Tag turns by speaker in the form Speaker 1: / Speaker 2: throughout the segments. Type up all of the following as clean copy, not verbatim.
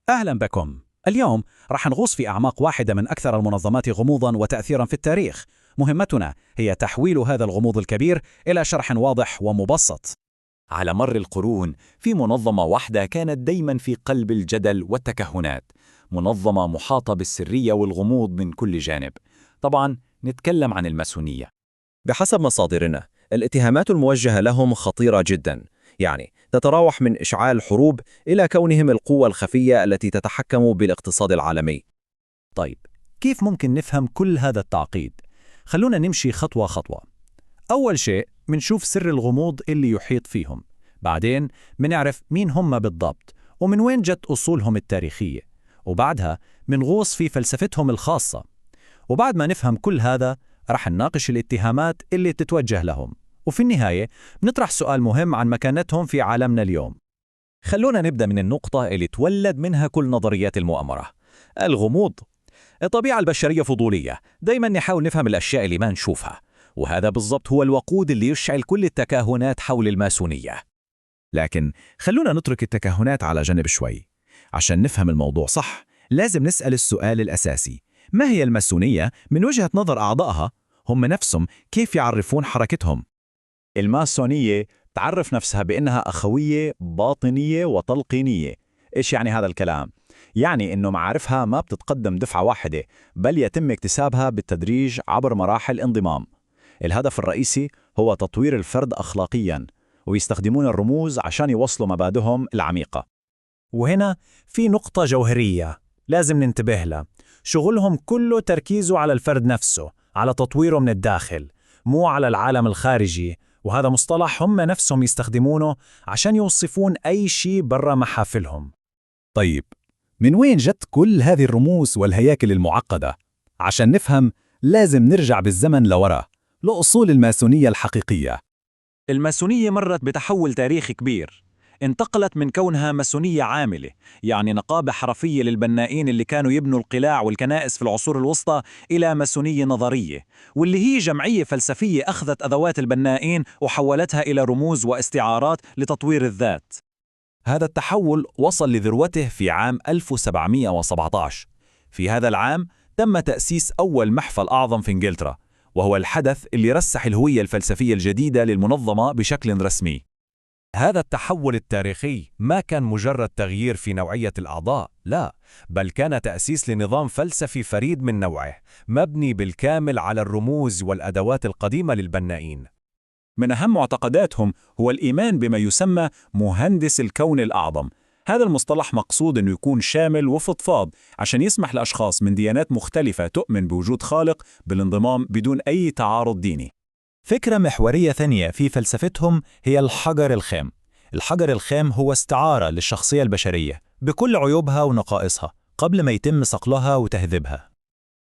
Speaker 1: أهلا بكم. اليوم راح نغوص في أعماق واحدة من أكثر المنظمات غموضاً وتأثيراً في التاريخ. مهمتنا هي تحويل هذا الغموض الكبير إلى شرح واضح ومبسط.
Speaker 2: على مر القرون في منظمة واحدة كانت دايما في قلب الجدل والتكهنات، منظمة محاطة بالسرية والغموض من كل جانب. طبعا نتكلم عن الماسونية.
Speaker 3: بحسب مصادرنا، الاتهامات الموجهة لهم خطيرة جدا، يعني تتراوح من إشعال حروب إلى كونهم القوة الخفية التي تتحكم بالاقتصاد العالمي.
Speaker 1: طيب، كيف ممكن نفهم كل هذا التعقيد؟ خلونا نمشي خطوة خطوة. أول شيء منشوف سر الغموض اللي يحيط فيهم، بعدين منعرف مين هم بالضبط ومن وين جت أصولهم التاريخية، وبعدها منغوص في فلسفتهم الخاصة. وبعد ما نفهم كل هذا رح نناقش الاتهامات اللي تتوجه لهم، وفي النهاية بنطرح سؤال مهم عن مكانتهم في عالمنا اليوم.
Speaker 2: خلونا نبدأ من النقطة اللي تولد منها كل نظريات المؤامرة: الغموض. الطبيعة البشرية فضولية، دايما نحاول نفهم الأشياء اللي ما نشوفها، وهذا بالضبط هو الوقود اللي يشعل كل التكهنات حول الماسونية.
Speaker 4: لكن خلونا نترك التكهنات على جنب شوي. عشان نفهم الموضوع صح لازم نسأل السؤال الأساسي: ما هي الماسونية من وجهة نظر أعضائها؟ هم نفسهم كيف يعرفون حركتهم؟
Speaker 5: الماسونية تعرف نفسها بأنها أخوية باطنية وتلقينية. إيش يعني هذا الكلام؟ يعني إنه معارفها ما بتتقدم دفعة واحدة، بل يتم اكتسابها بالتدريج عبر مراحل انضمام. الهدف الرئيسي هو تطوير الفرد أخلاقياً، ويستخدمون الرموز عشان يوصلوا مبادئهم العميقة.
Speaker 1: وهنا في نقطة جوهرية لازم ننتبه لها. شغلهم كله تركيزه على الفرد نفسه، على تطويره من الداخل، مو على العالم الخارجي. وهذا مصطلح هم نفسهم يستخدمونه عشان يوصفون أي شيء برا محافلهم.
Speaker 4: طيب، من وين جت كل هذه الرموز والهياكل المعقدة؟ عشان نفهم لازم نرجع بالزمن لورا، لأصول الماسونية الحقيقية.
Speaker 2: الماسونية مرت بتحول تاريخي كبير. انتقلت من كونها ماسونية عاملة، يعني نقابة حرفية للبنائين اللي كانوا يبنوا القلاع والكنائس في العصور الوسطى، إلى ماسونية نظرية، واللي هي جمعية فلسفية أخذت أدوات البنائين وحولتها إلى رموز واستعارات لتطوير الذات.
Speaker 1: هذا التحول وصل لذروته في عام 1717. في هذا العام تم تأسيس أول محفل أعظم في إنجلترا، وهو الحدث اللي رسح الهوية الفلسفية الجديدة للمنظمة بشكل رسمي. هذا التحول التاريخي ما كان مجرد تغيير في نوعية الأعضاء، لا، بل كان تأسيس لنظام فلسفي فريد من نوعه، مبني بالكامل على الرموز والأدوات القديمة للبنائين.
Speaker 5: من أهم معتقداتهم هو الإيمان بما يسمى مهندس الكون الأعظم. هذا المصطلح مقصود أنه يكون شامل وفضفاض عشان يسمح لأشخاص من ديانات مختلفة تؤمن بوجود خالق بالانضمام بدون أي تعارض ديني.
Speaker 1: فكرة محورية ثانية في فلسفتهم هي الحجر الخام. الحجر الخام هو استعارة للشخصية البشرية بكل عيوبها ونقائصها قبل ما يتم صقلها وتهذيبها.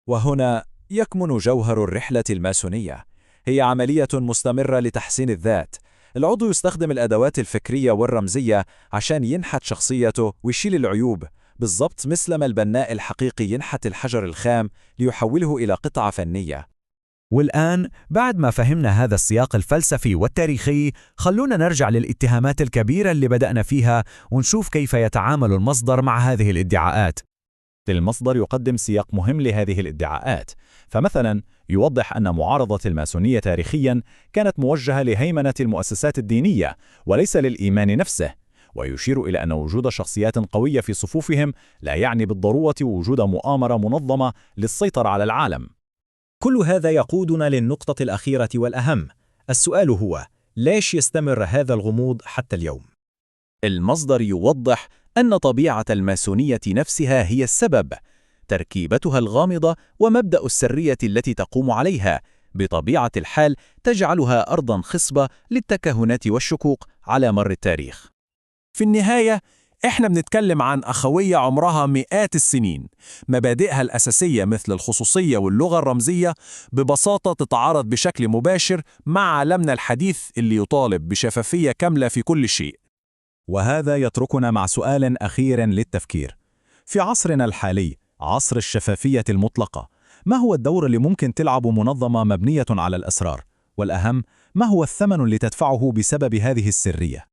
Speaker 2: وهنا يكمن جوهر الرحلة الماسونية، هي عملية مستمرة لتحسين الذات. العضو يستخدم الأدوات الفكرية والرمزية عشان ينحت شخصيته ويشيل العيوب، بالضبط مثل ما البناء الحقيقي ينحت الحجر الخام ليحوله إلى قطعة فنية.
Speaker 1: والآن بعد ما فهمنا هذا السياق الفلسفي والتاريخي، خلونا نرجع للاتهامات الكبيرة اللي بدأنا فيها ونشوف كيف يتعامل المصدر مع هذه الادعاءات.
Speaker 5: المصدر يقدم سياق مهم لهذه الادعاءات، فمثلا يوضح أن معارضة الماسونية تاريخيا كانت موجهة لهيمنة المؤسسات الدينية وليس للإيمان نفسه، ويشير إلى أن وجود شخصيات قوية في صفوفهم لا يعني بالضرورة وجود مؤامرة منظمة للسيطرة على العالم.
Speaker 6: كل هذا يقودنا للنقطة الأخيرة والأهم. السؤال هو: ليش يستمر هذا الغموض حتى اليوم؟
Speaker 2: المصدر يوضح أن طبيعة الماسونية نفسها هي السبب. تركيبتها الغامضة ومبدأ السرية التي تقوم عليها بطبيعة الحال تجعلها أرضاً خصبة للتكهنات والشكوك على مر التاريخ.
Speaker 7: في النهاية إحنا بنتكلم عن أخوية عمرها مئات السنين. مبادئها الأساسية مثل الخصوصية واللغة الرمزية ببساطة تتعارض بشكل مباشر مع عالمنا الحديث اللي يطالب بشفافية كاملة في كل شيء.
Speaker 5: وهذا يتركنا مع سؤال أخير للتفكير. في عصرنا الحالي، عصر الشفافية المطلقة، ما هو الدور اللي ممكن تلعبه منظمة مبنية على الأسرار؟ والأهم، ما هو الثمن اللي تدفعه بسبب هذه السرية؟